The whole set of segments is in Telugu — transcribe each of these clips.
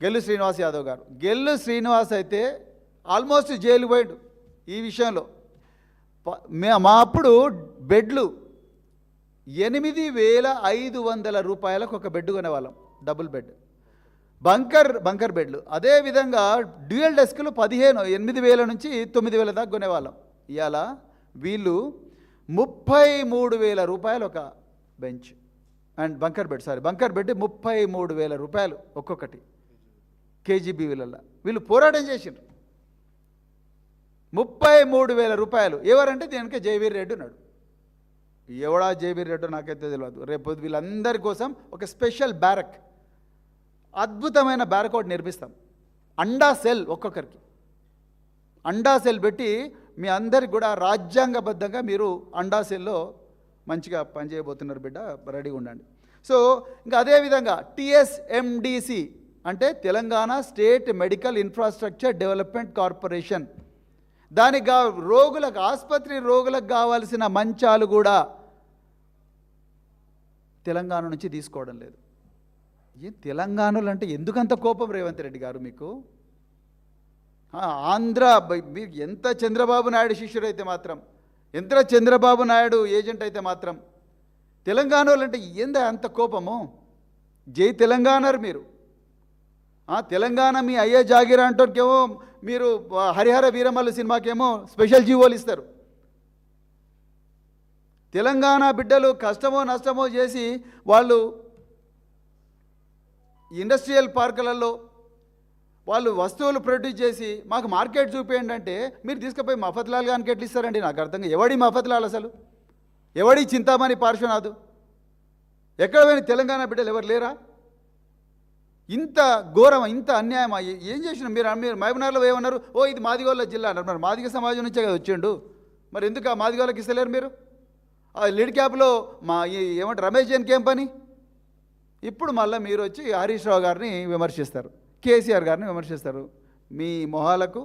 గెల్లు శ్రీనివాస్ యాదవ్ గారు. గెల్లు శ్రీనివాస్ అయితే ఆల్మోస్ట్ జైలు పోయాడు ఈ విషయంలో. మా అప్పుడు బెడ్లు 8,500 రూపాయలకు ఒక బెడ్ కొనేవాళ్ళం, డబుల్ బెడ్, బంకర్ బెడ్లు. అదేవిధంగా డ్యూయల్ డెస్క్లు 8,000 నుంచి 9,000 దాకా కొనేవాళ్ళం. ఇవాళ వీళ్ళు 33,000 రూపాయలు ఒక బెంచ్ అండ్ బంకర్ బెడ్ 33,000 రూపాయలు ఒక్కొక్కటి కేజీబీ. వీళ్ళు పోరాటం చేసిండ్రు. 33,000 రూపాయలు. ఎవరంటే దీనికి జయవీర్ రెడ్డి ఉన్నాడు. ఎవడా జయవీర్ రెడ్డి నాకైతే తెలియదు. రేపు వీళ్ళందరి కోసం ఒక స్పెషల్ బ్యారక్, అద్భుతమైన బ్యారక్ ఒకటి నిర్మిస్తాం. అండా సెల్, ఒక్కొక్కరికి అండా సెల్ పెట్టి మీ అందరికి కూడా రాజ్యాంగబద్ధంగా మీరు అండా సెల్లో మంచిగా పనిచేయబోతున్నారు బిడ్డ, రెడీగా ఉండండి. సో ఇంకా అదేవిధంగా TSMDC అంటే Telangana state medical infrastructure development corporation. దానికి రోగులకు, ఆసుపత్రి రోగులకు కావాల్సిన మంచాలు కూడా తెలంగాణ నుంచి తీసుకోవడం లేదు. తెలంగాణలో అంటే ఎందుకంత కోపం రేవంత్ రెడ్డి గారు మీకు? ఆంధ్ర మీరు ఎంత చంద్రబాబు నాయుడు శిష్యుడు అయితే మాత్రం, ఎంత చంద్రబాబు నాయుడు ఏజెంట్ అయితే మాత్రం తెలంగాణలో అంటే ఏందా అంత కోపము? జై తెలంగాణరు మీరు. తెలంగాణ మీ అయ్యే జాగిరా అంటోకేమో మీరు హరిహర వీరమల్లు సినిమాకేమో స్పెషల్ జీవోలు ఇస్తారు. తెలంగాణ బిడ్డలు కష్టమో నష్టమో చేసి వాళ్ళు ఇండస్ట్రియల్ పార్కులలో వాళ్ళు వస్తువులు ప్రొడ్యూస్ చేసి మాకు మార్కెట్ చూపేయండి అంటే మీరు తీసుకుపోయి మఫత్లాల్ గారికి ఎట్లా ఇస్తారండి? నాకు అర్థంగా ఎవడి మఫత్లాల్, అసలు ఎవడి చింతామణి పార్శ్వనాథ్, ఎక్కడ పోయిన తెలంగాణ బిడ్డలు ఎవరు లేరా? ఇంత ఘోరం, ఇంత అన్యాయం ఏం చేసిన మీరు? మహబూబ్నగర్లో ఏమన్నారు? ఓ ఇది మాదిగోళ్ళ జిల్లా అన్నారు. మరి మాదిగ సమాజం నుంచే కదా వచ్చిండు, మరి ఎందుకు ఆ మాదిగోళ్ళకి ఇస్తలేరు మీరు? ఆ లిడ్ క్యాప్లో ఏమంటారు రమేష్ జైన్కి ఏం పని? ఇప్పుడు మళ్ళీ మీరు వచ్చి హరీష్ రావు గారిని విమర్శిస్తారు, కేసీఆర్ గారిని విమర్శిస్తారు. మీ మొహాలకు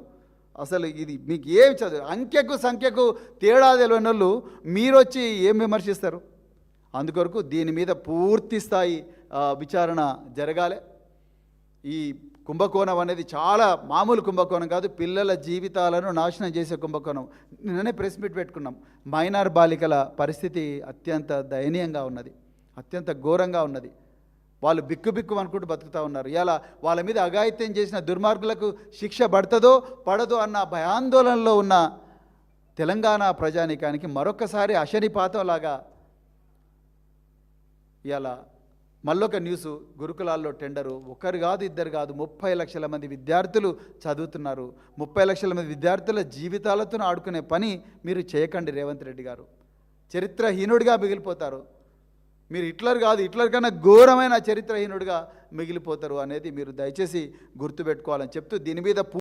అసలు ఇది మీకు ఏం చదువు, అంకెకు సంఖ్యకు తేడా తెలియని వాళ్ళు మీరు వచ్చి ఏం విమర్శిస్తారు? అందుకొరకు దీని మీద పూర్తి స్థాయి విచారణ జరగాలి. ఈ కుంభకోణం అనేది చాలా మామూలు కుంభకోణం కాదు, పిల్లల జీవితాలను నాశనం చేసే కుంభకోణం. నిన్ననే ప్రెస్ మీట్ పెట్టుకున్నాం. మైనర్ బాలికల పరిస్థితి అత్యంత దయనీయంగా ఉన్నది, అత్యంత ఘోరంగా ఉన్నది. వాళ్ళు బిక్కు అనుకుంటూ బతుకుతూ ఉన్నారు. ఇలా వాళ్ళ మీద అఘాయిత్యం చేసిన దుర్మార్గులకు శిక్ష పడుతుందో పడదో అన్న భయాందోళనలో ఉన్న తెలంగాణ ప్రజానీకానికి మరొకసారి అశనిపాతంలాగా ఇలా మళ్ళొక న్యూసు. గురుకులాల్లో టెండరు, ఒకరు కాదు ఇద్దరు కాదు, 30 లక్షల మంది విద్యార్థులు చదువుతున్నారు. 30 లక్షల మంది విద్యార్థుల జీవితాలతో ఆడుకునే పని మీరు చేయకండి రేవంత్ రెడ్డి గారు. చరిత్రహీనుడిగా మిగిలిపోతారు మీరు. హిట్లర్ కాదు, హిట్లర్ కన్నా ఘోరమైన చరిత్రహీనుడిగా మిగిలిపోతారు అనేది మీరు దయచేసి గుర్తుపెట్టుకోవాలని చెప్తూ దీని మీద